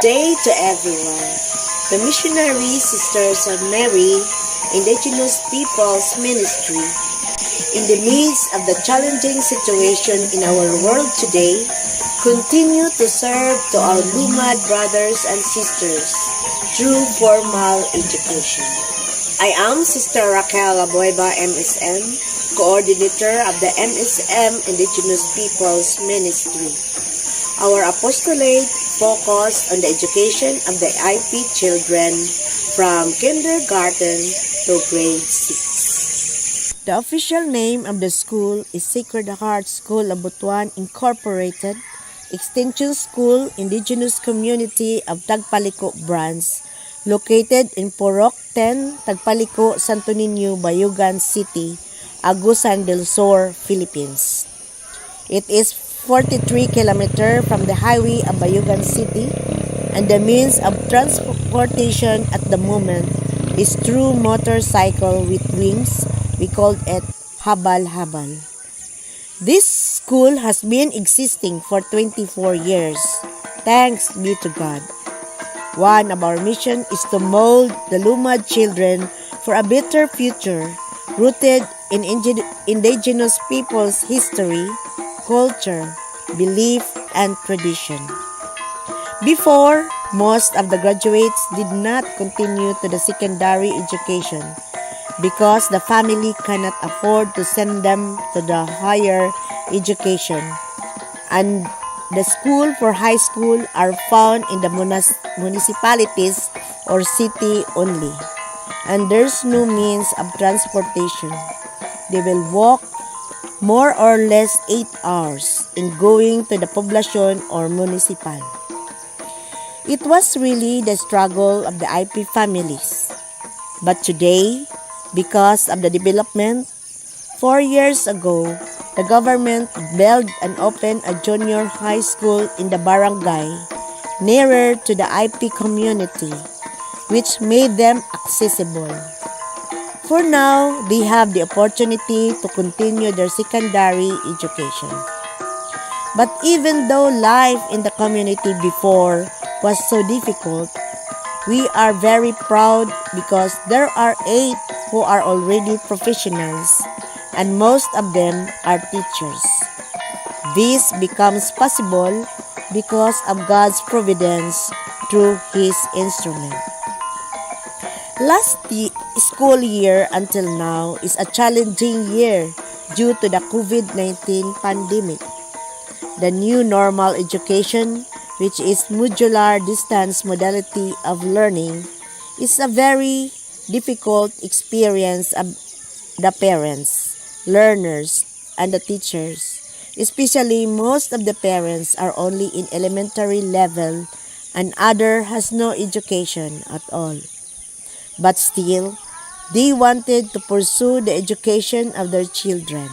day to everyone. The Missionary Sisters of Mary, Indigenous Peoples Ministry, in the midst of the challenging situation in our world today, continue to serve to our Lumad brothers and sisters through formal education. I am Sister Raquel Labueva, MSM, Coordinator of the MSM Indigenous Peoples Ministry. Our apostolate focused on the education of the IP children from kindergarten to grade 6. The official name of the school is Sacred Heart School of Butuan Incorporated, Extension School, Indigenous Community of Tagpaliko Branch, located in Purok 10, Tagpaliko, Santo Niño, Bayugan City, Agusan del Sur, Philippines. It is 43 km from the highway of Bayugan City, and the means of transportation at the moment is through motorcycle with wings. We called it habal-habal. This school has been existing for 24 years. Thanks be to God. One of our mission is to mold the Lumad children for a better future rooted in indigenous people's history, culture, belief, and tradition. Before, most of the graduates did not continue to the secondary education because the family cannot afford to send them to the higher education, and the school for high school are found in the municipalities or city only, and there's no means of transportation. They will walk more or less 8 hours in going to the poblacion or municipal. It was really the struggle of the IP families. But today, because of the development, 4 years ago, the government built and opened a junior high school in the barangay nearer to the IP community, which made them accessible. For now, they have the opportunity to continue their secondary education. But even though life in the community before was so difficult, we are very proud because there are 8 who are already professionals, and most of them are teachers. This becomes possible because of God's providence through His instrument. Last school year until now is a challenging year due to the COVID-19 pandemic. The new normal education, which is modular distance modality of learning, is a very difficult experience of the parents, learners, and the teachers. Especially most of the parents are only in elementary level and other has no education at all. But still, they wanted to pursue the education of their children.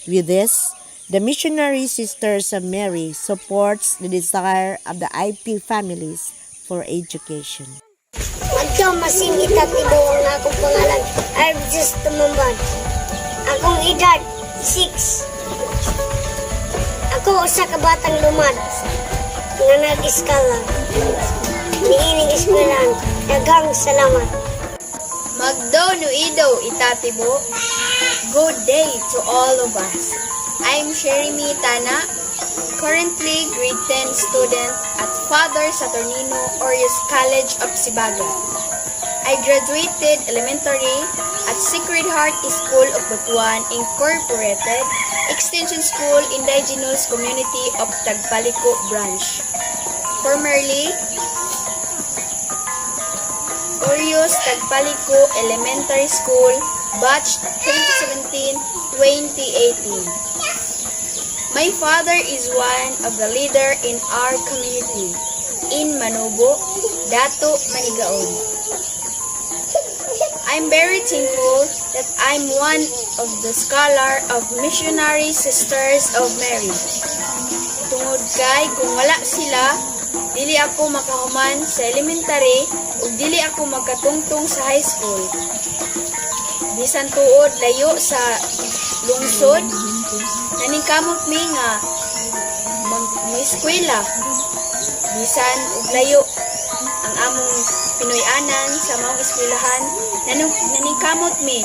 With this, the Missionary Sisters of Mary supports the desire of the IP families for education. Magkaw masimita tibo ang akong pangalan, Arjus Tumambad. Akong edad, 6. Ako usa ka batang lumad nga nag-iskala. Niining eskwelahan. Daghang salamat. Magdo nuido itatibo. Good day to all of us. I'm Sheremy Tana, currently grade 10 student at Father Saturnino Orius College of Sibaga. I graduated elementary at Sacred Heart School of Butuan Incorporated, Extension School, Indigenous Community of Tagpaliko Branch. Formerly, Orius Tagpaliko Elementary School, Batch 2017-2018. My father is one of the leader in our community, in Manobo, Dato, Manigaon. I'm very thankful that I'm one of the scholar of Missionary Sisters of Mary. Tungod kay kung wala sila, dili ako makahuman sa elementary ug dili ako magkatungtong sa high school. Bisan tuod layo sa lungsod, naningkamot mi nga eskwela. Bisan ug layo ang among Pinoy-anan sa maong eskwelahan, naningkamot mi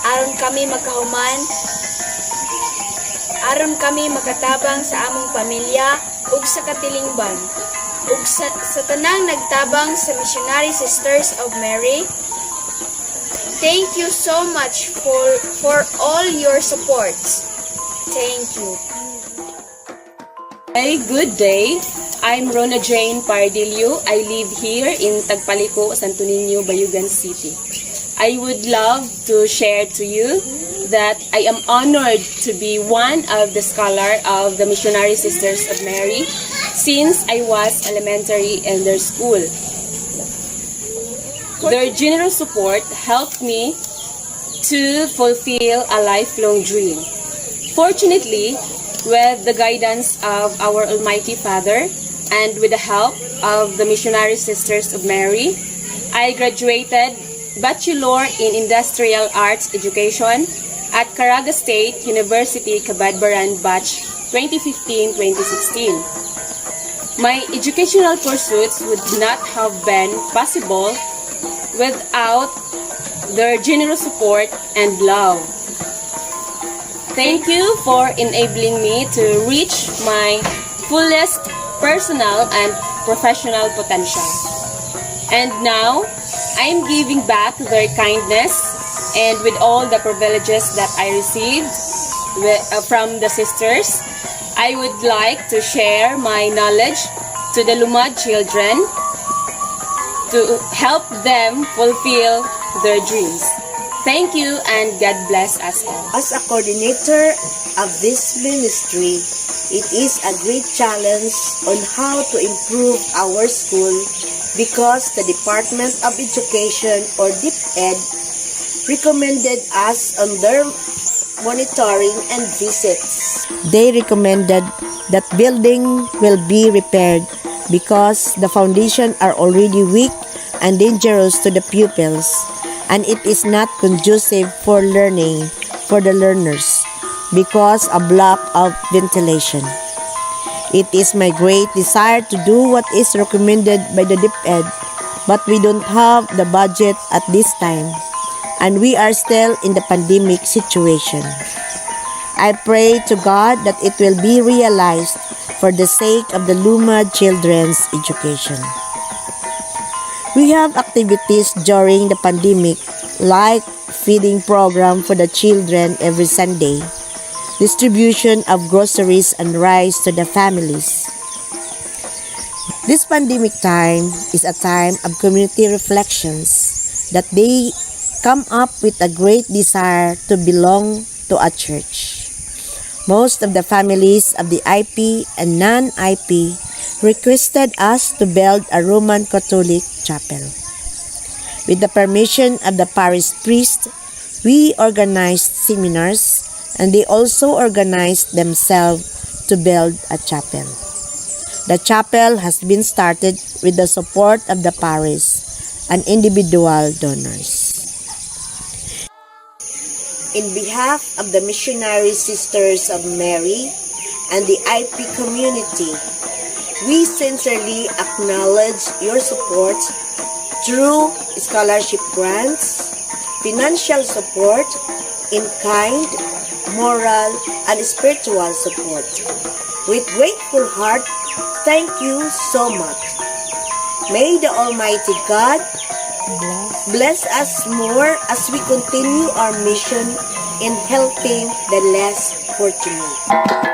aron kami magkahuman, aron kami makatabang sa among pamilya ug sa katilingban, ug sa tanang nagtabang sa Missionary Sisters of Mary. Thank you so much for all your supports. Thank you. Hey, good day. I'm Rona Jane Pardillo. I live here in Tagpalico, Santo Niño, Bayugan City. I would love to share to you that I am honored to be one of the scholar of the Missionary Sisters of Mary since I was elementary in their school. Their generous support helped me to fulfill a lifelong dream. Fortunately, with the guidance of our Almighty Father and with the help of the Missionary Sisters of Mary, I graduated Bachelor in Industrial Arts Education at Caraga State University, Cabadbaran, batch 2015-2016. My educational pursuits would not have been possible without their generous support and love. Thank you for enabling me to reach my fullest personal and professional potential. And now, I am giving back their kindness and with all the privileges that I received from the sisters, I would like to share my knowledge to the Lumad children to help them fulfill their dreams. Thank you and God bless us all. As a coordinator of this ministry, it is a great challenge on how to improve our school because the Department of Education or DepEd recommended us on their monitoring and visits. They recommended that building will be repaired because the foundation are already weak and dangerous to the pupils, and it is not conducive for learning for the learners because of lack of ventilation. It is my great desire to do what is recommended by the DepEd, but we don't have the budget at this time, and we are still in the pandemic situation. I pray to God that it will be realized for the sake of the Lumad children's education. We have activities during the pandemic like feeding program for the children every Sunday, distribution of groceries and rice to the families. This pandemic time is a time of community reflections that they come up with a great desire to belong to a church. Most of the families of the IP and non-IP requested us to build a Roman Catholic chapel. With the permission of the parish priest, we organized seminars and they also organized themselves to build a chapel. The chapel has been started with the support of the parish and individual donors. In behalf of the Missionary Sisters of Mary and the IP community, we sincerely acknowledge your support through scholarship grants, financial support, in-kind, moral, and spiritual support. With grateful heart, thank you so much. May the Almighty God bless us more as we continue our mission in helping the less fortunate.